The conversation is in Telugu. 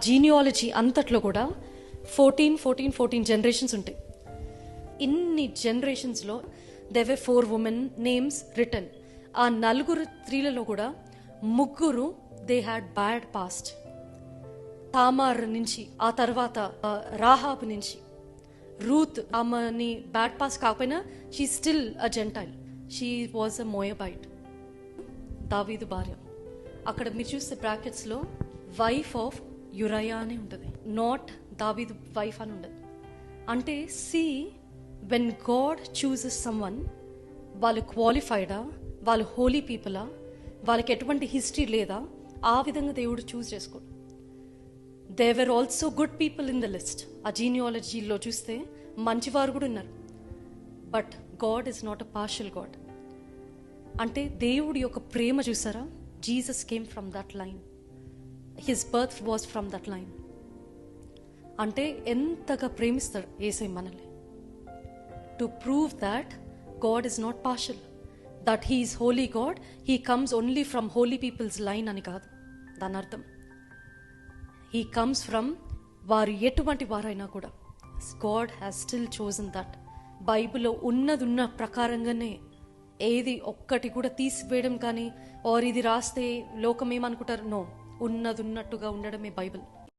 జీనియాలజీ అంతట్లో కూడా 14 జనరేషన్స్ ఉంటాయి. ఇన్ని జనరేషన్స్లో there were 4 women names return. ఆ 4 స్త్రీలలో కూడా 3 they had bad past. Tamar నుంచి, ఆ తర్వాత రాహాబ్ నుంచి, రూత్ ఆమెని బ్యాడ్ పాస్ట్ కాకపోయినా she still a gentile, she was a Moabite. దావీదు భార్య, అక్కడ మీరు చూస్తే బ్రాకెట్స్లో వైఫ్ ఆఫ్ యురయా అని ఉంటుంది, నాట్ దావీదు వైఫ్ అని ఉండదు. అంటే see when God chooses someone, వాళ్ళు క్వాలిఫైడా, వాళ్ళు హోలీ పీపులా, వాళ్ళకి ఎటువంటి హిస్టరీ లేదా, ఆ విధంగా దేవుడు చూస్ చేసుకోడు. They were also good people in the list. ఆ జీనియాలజీలో చూస్తే మంచివారు కూడా ఉన్నారు. But God is not a partial God. అంటే దేవుడి యొక్క ప్రేమ చూసారా, Jesus came from that line, his birth was from that line. అంటే ఎంతగా ప్రేమిస్తాడు యేసయ్య మనల్ని. To prove that God is not partial, that he is holy God, he comes only from holy peoples line అని కాదు దాని అర్థం. హీ కమ్స్ ఫ్రమ్ వారు ఎటువంటి వారైనా కూడా God has still chosen that. బైబిల్లో ఉన్నదున్న ప్రకారంగానే, ఏది ఒక్కటి కూడా తీసివేయడం కానీ, ఆర్ ఇది రాస్తే లోకం ఏమనుకుంటారు, నో, ఉన్నదున్నట్టుగా ఉండడమే బైబిల్.